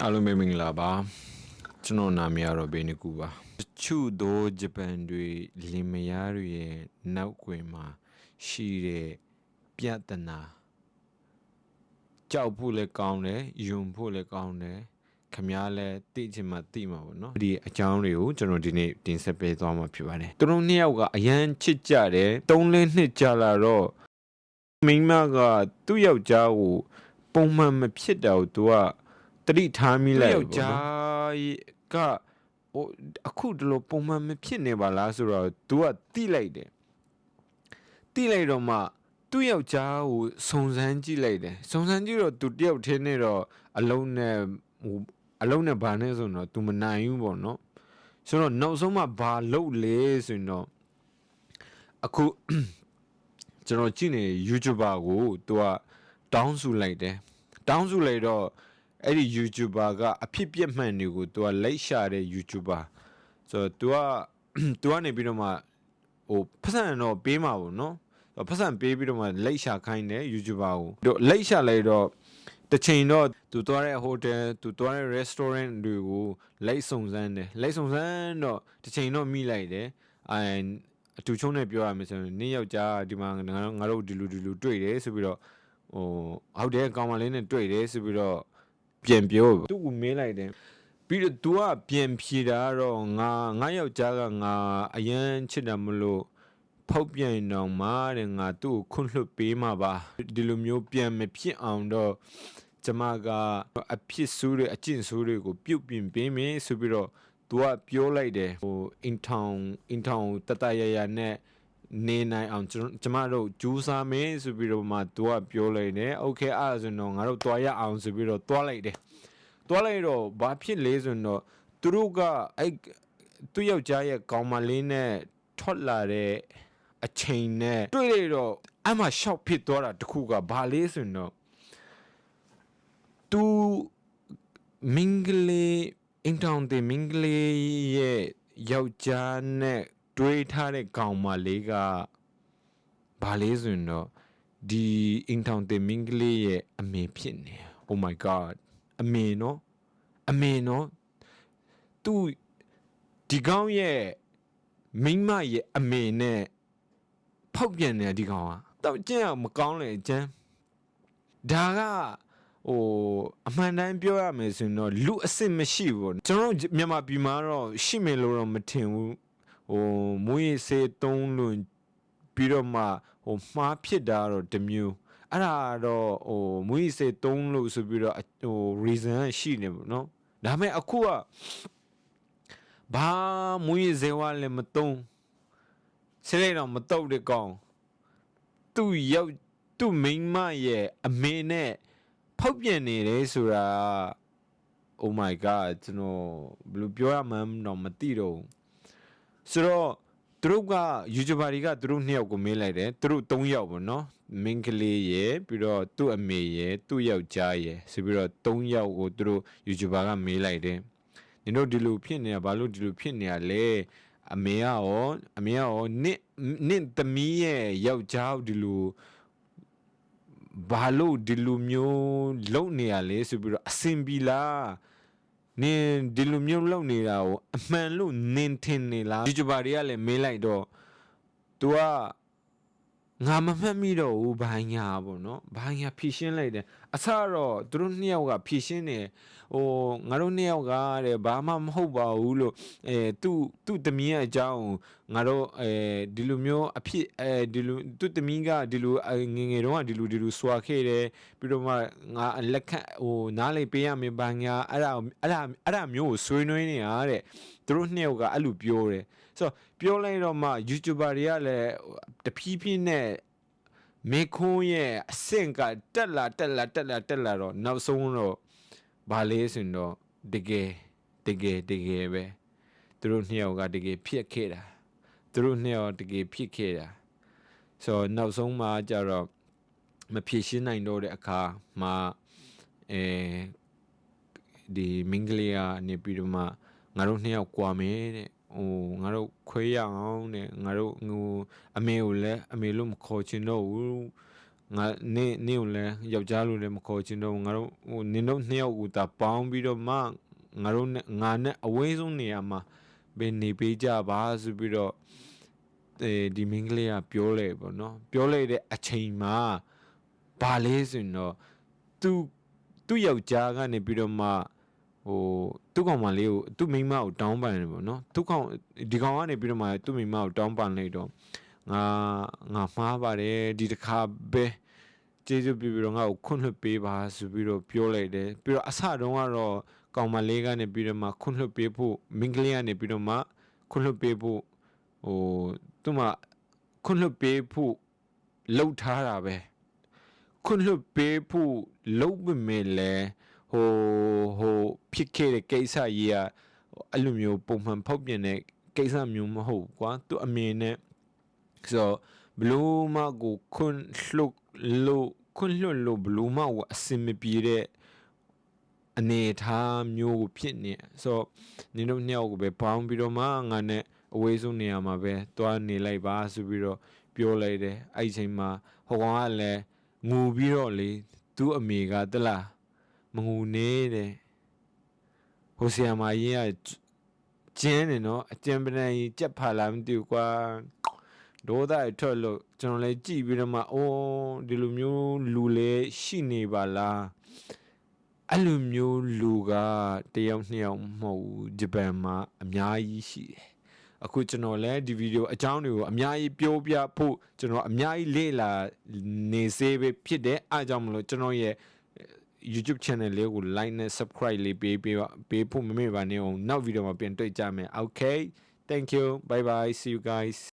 အားလုံးပဲမင်္ဂလာပါကျွန်တော်နာမည်ကတော့ဘေးနကူပါတချို့သောဂျပန်တွေလင်မယားတွေရဲ့နောက်ွယ်မှာရှိတဲ့ပြဿနာကြောက်ဖို့လည်းကောင်းတယ်ယွံဖို့လည်းကောင်းတယ်ခမားလည်းသိချင်မှသိမှာပေါ့နော်ဒီအကြောင်းတွေကိုကျွန်တော်ဒီနေ့တင်ဆက်ပေးသွားမှာဖြစ်ပါတယ်သူတို့နှစ်ယောက်ကအရန်ချစ်ကြတယ်3-4နှစ်ကြာလာတော့မိန်းမကသူ့ယောက်ျားကိုပုံမှန်မဖြစ်တာကိုသူကတတိထားမိလိုက်ယောက်ျားကဟိုအခုဒီလိုပုံမှန်မဖြစ်နေပါလားဆိုတော့ तू ကတိလိုက်တယ်တိလိုက်တော့မှသူ့ယောက်ျားကိုစုံစမ်းကြည့်လိုက်တယ်စုံစမ်းကြည့်တော့ तू တယောက်ထင်းနေတော့အလုံးနဲ့ဘာနဲ့ဆိုတော့ तू မနိုင်ဘူးပေါ့နော်ဆိုတော့နောက်ဆုံးမှဘာလုပ်လဲဆိုတော့အခုကျွန်တော်ကြည့်နေ YouTuber ကို तू ကတောင်းစုလိုက်တယ်တောင်းစုလိုက်တော့အဲ့ဒီ YouTuber ကအဖြစ်ပြက်မှန်တွေကို तू ကလိုက်ရှာတဲ့ YouTuber ဆိုတော့ तू ကနေပြီးတော့မှဟိုပတ်စံတော့ပေးမှာပေါ့နော်ပတ်စံပေးပြီးတော့မှလိုက်ရှာခိုင်းတယ် YouTuber ကိုတို့လိုက်ရှာလိုက်တော့တစ်ချိန်တော့ तू သွားတဲ့ hotel तू သွားတဲ့ restaurant တွေကိုလိုက်စုံစမ်းတယ်လိုက်စုံစမ်းတော့တစ်ချိန်တော့မိလိုက်တယ်အတူချုံးနဲ့ပြောရမယ်ဆိုရင်နင်းယောက်ျားဒီမှာငါတို့ဒီလူတွေ့တယ်ဆိုပြီးတော့ဟုတ်တယ်ကောင်မလေးနဲ့တွေ့တယ်ဆိုပြီးတော့ပြန်ပြောသူ့ကိုမေးလိုက်တယ်ပြီးတော့ तू ကပြန်ဖြေတာတော့ငါယောက်ျားကငါအရန်ချစ်တယ်မလို့ဖောက်ပြန်တော့မှတဲ့ငါသူ့ကိုခွန့်လွတ်ပေးမှာပါဒီလိုမျိုးပြန်မဖြစ်အောင်တော့ကျမကအဖြစ်ဆိုးတွေအကျင့်ဆိုးတွေကိုပြုတ်ပြင်ပေးမယ်ဆိုပြီးတော့ तू ကပြောလိုက်တယ်ဟိုအင်ထောင်တတရရနဲ့နေနိုင်အောင်ကျမတို့ကြိုးစားမယ်ဆိုပြီးတော့မှ तू ကပြောလိုက်တယ်โอเคအဲ့ဒါဆိုတော့ငါတို့တွားရအောင်ဆိုပြီးတော့တွားလိုက်တယ်တွားလိုက်တော့ဘာဖြစ်လဲဆိုတော့သူတို့ကအဲ့သူ့ယောက်ျားရဲ့ကောင်မလေးနဲ့ထွက်လာတဲ့အချိန်နဲ့တွေ့ရတော့အမှရှောက်ဖြစ်သွားတာတခုကဘာလဲဆိုတော့သူမင်္ဂလေးအင်တောင်တဲ့မင်္ဂလေးရဲ့ယောက်ျားနဲ့တွေးထားတဲ့ကောင်မလေးကဘာလဲဆိုတော့ဒီအင်တောင်တဲ့မင်္ဂလေးရဲ့အမေဖြစ်နေ Oh my god အမေနော်သူဒီကောင်ရဲ့မိန်းမရဲ့အမေနဲ့ဖောက်ပြန်နေဒီကောင်ကတော့ကျင့်မကောင်းလေအကျန်းဒါကဟိုအမှန်တမ်းပြောရမယ်ဆိုရင်တော့လူအစ်စ်မရှိဘူးကျွန်တော်မြန်မာပြည်မှာတော့ရှိမယ်လို့တော့မထင်ဘူးဟိုမွေးစေသုံးလို့ပြီးတော့မှဟိုမှားဖြစ်တာတော့တမျိုးအဲ့ဒါတော့ဟိုမွေးစေသုံးလို့ဆိုပြီးတော့ဟို reason ရှိနေပေါ့နော်ဒါပေမဲ့အခုကဘာမွေးစေဝါလည်းမသုံးစလဲတော့မတော့တဲ့ကောင်သူ့မိန်းမရဲ့အမေနဲ့ဖောက်ပြန်နေတယ်ဆိုတာ Oh my god ကျွန်တော်ဘယ်လိုပြောရမှန်းတော့မသိတော့ဆိုတော့သူတို့က YouTuber တွေကသူတို့နှစ်ယောက်ကိုမေးလိုက်တယ်သူတို့3ယောက်ပေါ့နော်မင်းကလေးရယ်ပြီးတော့သူ့အမေရယ်သူ့ယောက်ျားရယ်ဆိုပြီးတော့3ယောက်ကိုသူတို့ YouTuber ကမေးလိုက်တယ်နင်တို့ဒီလိုဖြစ်နေတာဘာလို့ဒီလိုဖြစ်နေရလဲအမေကရောနင့်သမီးရဲ့ယောက်ျားဒီလိုဘာလို့ဒီလိုမျိုးလုံနေရလဲဆိုပြီးတော့အစင်ပြီလားနင်ဒီလိုမျိုးလုံနေတာကိုအမှန်လို့နင်ထင်နေလား YouTuber တွေကလည်းမေးလိုက်တော့ तू ကငါမမှတ်မိတော့ဘူးဘာညာပေါ့နော်ဘာညာဖြည့်ရှင်းလိုက်တယ်အစတော့သူတို့နှစ်ယောက်ကဖြည့်ရှင်းနေဟိုငါတို့နှစ်ယောက်ကတဲ့ဘာမှမဟုတ်ပါဘူးလို့သူ့သမီးရဲ့အကြောင်းငါတို့ဒီလိုမျိုးအဖြစ်ဒီလိုသူ့သမီးကဒီလိုငငယ်တုန်းကဒီလိုစွာခဲ့တယ်ပြီးတော့မှငါလက်ခတ်ဟိုနားလေပေးရမယ်ဘာညာအဲ့ဒါမျိုးကိုဆွေးနွေးနေတာတဲ့သူတို့နှစ်ယောက်ကအဲ့လိုပြောတယ်ဆိုတော့ပြောလိုက်တော့မှ YouTuber တွေကလည်းတဖြည်းဖြည်းနဲ့မေခွန်းရဲ့အဆင့်ကတက်လာတော့နောက်ဆုံးတော့ဘာလဲဆိုတော့တကယ်ပဲသူတို့နှစ်ယောက်ကတကယ်ဖြစ်ခဲ့တာဆိုတော့နောက်ဆုံးမှာကြတော့မဖြည့်ရှင်းနိုင်တော့တဲ့အခါမှာဒီမင်္ဂလိကနေပြီးတော့မှငါတို့နှစ်ယောက်ကွာမယ်တဲ့ဟိုငါတို့ခွဲရအောင်တဲ့ငါတို့ဟိုအမေကိုလည်းအမေလို့မခေါ်ချင်တော့ဘူး ငါနေကိုလည်းယောက်ျားလိုလည်းမခေါ်ချင်တော့ငါတို့ဟိုနင်တို့နှစ်ယောက်ကိုဒါပေါင်းပြီးတော့မှငါတို့နဲ့ငါနဲ့အဝေးဆုံးနေရာမှာဘယ်နေပေးကြပါဆိုပြီးတော့ဒီမင်းကလေးကပြောလေပေါ့နော်ပြောလိုက်တဲ့အချိန်မှာဘာလဲဆိုရင်တော့သူ့ယောက်ျားကနေပြီးတော့မှဟိုသူ့ကောင်မလေးကိုသူ့မိန်းမကိုတောင်းပန်တယ်ပေါ့နော်ဒီကောင်ကနေပြီးတော့မှသူ့မိန်းမကိုတောင်းပန်လိုက်တော့ငါမှားပါတယ်ဒီတစ်ခါပဲကျေးဇူးပြုပြီးတော့ငါ့ကိုခွင့်လွှတ်ပေးပါဆိုပြီးတော့ပြောလိုက်တယ်ပြီးတော့အစတုန်းကတော့ကောင်မလေးကနေပြီးတော့မှခွင့်လွှတ်ပေးဖို့မင်းကလေးကနေပြီးတော့မှခွင့်လွှတ်ပေးဖို့ဟိုသူ့မှာခွင့်လွှတ်ပေးဖို့လှုပ်ထားတာပဲခွင့်လွှတ်ပေးဖို့လှုပ်ပေမဲ့လည်းဟိုဖြစ်ခဲ့တဲ့ကိစ္စကြီးကအဲ့လိုမျိုးပုံမှန်ဖောက်ပြန်တဲ့ကိစ္စမျိုးမဟုတ်ကွာသူအမြင်နဲ့ဆိုဘလို့မကိုခွင့်လွှတ်လို့ဘလို့မကိုအစင်မပြေတဲ့အနေထားမျိုးကိုဖြစ်နေဆိုနင်တို့နှစ်ယောက်ကိုပဲပေါင်းပြီးတော့မှငါနဲ့အဝေးဆုံးနေရာမှာပဲတွားနေလိုက်ပါဆိုပြီးတော့ပြောလိုက်တယ်အဲ့ဒီချိန်မှာဟိုကောင်ကလည်းငူပြီးတော့လေသူ့အမေကတလားမငူနေတဲ့ဟိုဆီယမာကြီးကကျင်းနေနော်အကျဉ်းပန်းကြီးကြက်ဖာလာမသိဘူးကွာဒေါသထွက်လို့ကျွန်တော်လည်းကြည့်ပြီးတော့မှအိုးဒီလိုမျိုးလူလည်းရှိနေပါလားအဲ့လိုမျိုးလူကတယောက်နှစ်ယောက်မဟုတ်ဘူးဂျပန်မှာအများကြီးရှိတယ်အခုကျွန်တော်လည်းဒီဗီဒီယိုအကြောင်းတွေကိုအများကြီးပြောပြဖို့ကျွန်တော်အများကြီးလေ့လာနေစေပဲဖြစ်တယ်အားကြောင့်မလို့ကျွန်တော်ရဲ့ YouTube channel လေးကို like နဲ့ subscribe လေးပေးဖို့မမေ့ပါနဲ့အောင်နောက်ဗီဒီယိုမှာပြန်တွေ့ကြမယ် Okay thank you bye bye see you guys